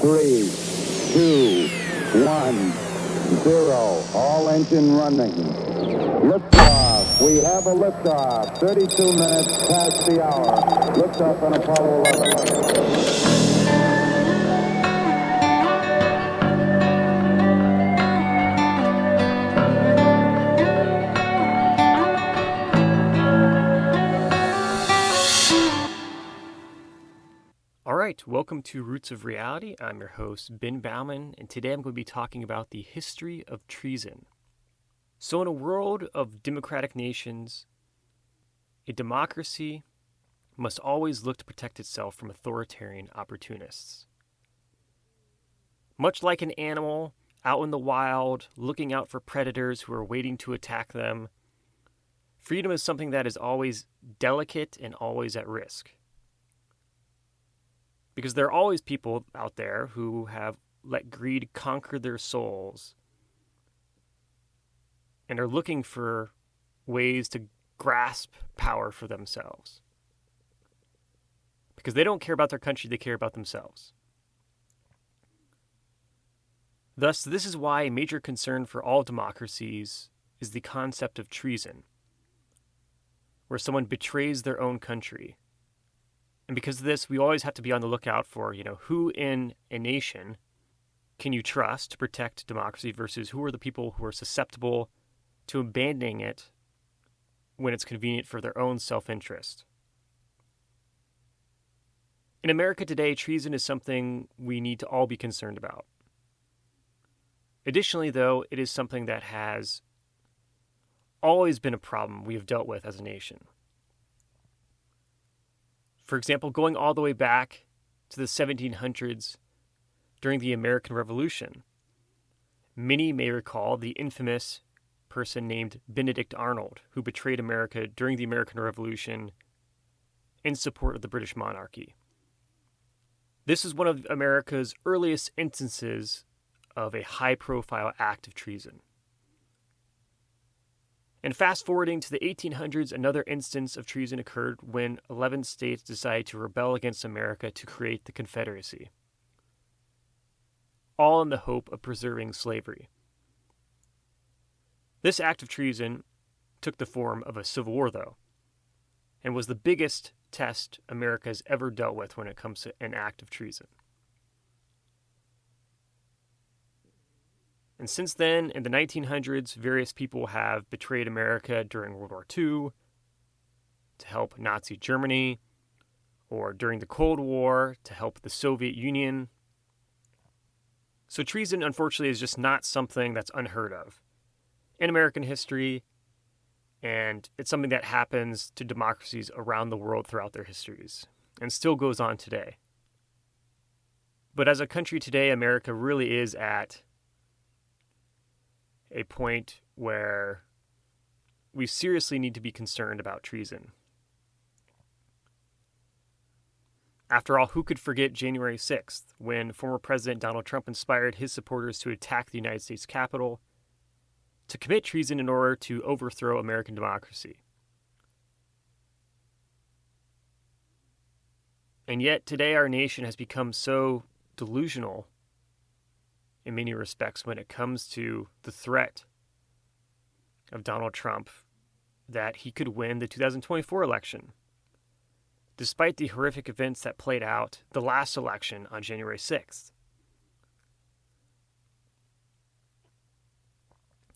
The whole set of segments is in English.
3, 2, 1, 0. All engine running. Liftoff. We have a liftoff. 32 minutes past the hour. Liftoff on Apollo 11. All right, welcome to Roots of Reality. I'm your host, Ben Baumann, and today I'm going to be talking about the history of treason. So in a world of democratic nations, a democracy must always look to protect itself from authoritarian opportunists. Much like an animal out in the wild, looking out for predators who are waiting to attack them, freedom is something that is always delicate and always at risk. Because there are always people out there who have let greed conquer their souls and are looking for ways to grasp power for themselves. Because they don't care about their country, they care about themselves. Thus, this is why a major concern for all democracies is the concept of treason, where someone betrays their own country. And because of this, we always have to be on the lookout for, who in a nation can you trust to protect democracy versus who are the people who are susceptible to abandoning it when it's convenient for their own self-interest. In America today, treason is something we need to all be concerned about. Additionally, though, it is something that has always been a problem we have dealt with as a nation. For example, going all the way back to the 1700s during the American Revolution, many may recall the infamous person named Benedict Arnold, who betrayed America during the American Revolution in support of the British monarchy. This is one of America's earliest instances of a high-profile act of treason. And fast forwarding to the 1800s, another instance of treason occurred when 11 states decided to rebel against America to create the Confederacy, all in the hope of preserving slavery. This act of treason took the form of a civil war, though, and was the biggest test America has ever dealt with when it comes to an act of treason. And since then, in the 1900s, various people have betrayed America during World War II to help Nazi Germany, or during the Cold War to help the Soviet Union. So treason, unfortunately, is just not something that's unheard of in American history, and it's something that happens to democracies around the world throughout their histories, and still goes on today. But as a country today, America really is at a point where we seriously need to be concerned about treason. After all, who could forget January 6th, when former President Donald Trump inspired his supporters to attack the United States Capitol to commit treason in order to overthrow American democracy? And yet, today our nation has become so delusional in many respects when it comes to the threat of Donald Trump that he could win the 2024 election, despite the horrific events that played out the last election on January 6th.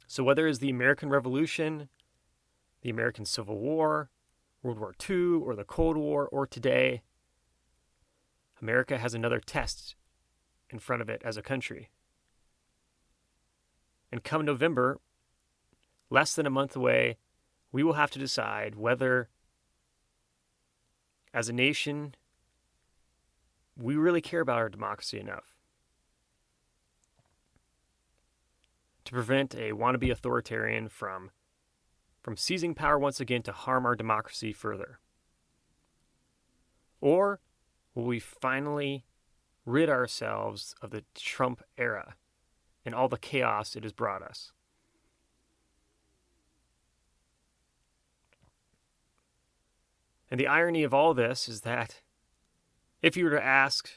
So whether it's the American Revolution, the American Civil War, World War II, or the Cold War, or today, America has another test in front of it as a country. And come November, less than a month away, we will have to decide whether, as a nation, we really care about our democracy enough to prevent a wannabe authoritarian from seizing power once again to harm our democracy further. Or will we finally rid ourselves of the Trump era and all the chaos it has brought us? And the irony of all this is that if you were to ask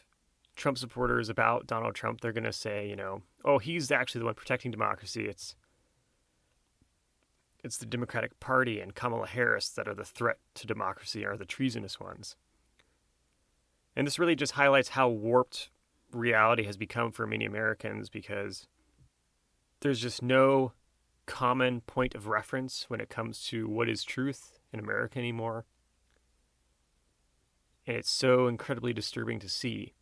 Trump supporters about Donald Trump, they're going to say, oh, he's actually the one protecting democracy. It's the Democratic Party and Kamala Harris that are the threat to democracy, are the treasonous ones. And this really just highlights how warped reality has become for many Americans, because there's just no common point of reference when it comes to what is truth in America anymore. And it's so incredibly disturbing to see.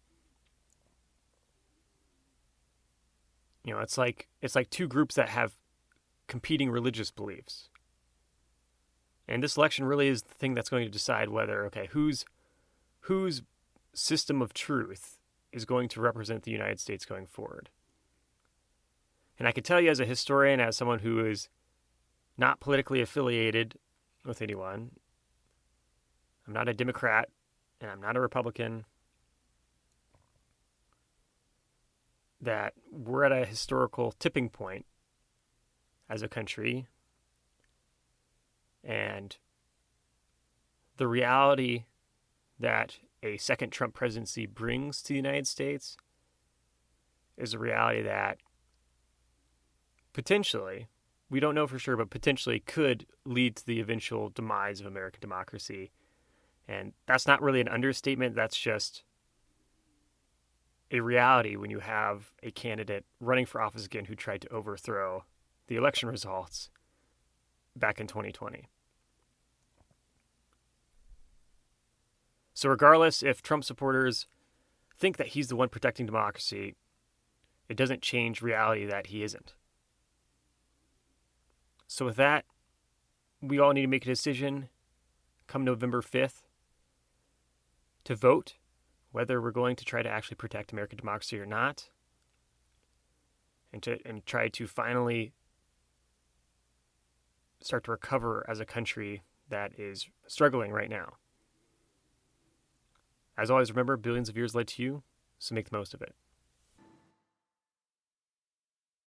It's like two groups that have competing religious beliefs. And this election really is the thing that's going to decide whether, whose system of truth is going to represent the United States going forward. And I can tell you, as a historian, as someone who is not politically affiliated with anyone, I'm not a Democrat and I'm not a Republican, that we're at a historical tipping point as a country, and the reality that a second Trump presidency brings to the United States is a reality that potentially, we don't know for sure, but potentially could lead to the eventual demise of American democracy. And that's not really an understatement. That's just a reality when you have a candidate running for office again who tried to overthrow the election results back in 2020. So regardless if Trump supporters think that he's the one protecting democracy, it doesn't change reality that he isn't. So with that, we all need to make a decision come November 5th to vote whether we're going to try to actually protect American democracy or not, and try to finally start to recover as a country that is struggling right now. As always, remember, billions of years led to you, so make the most of it.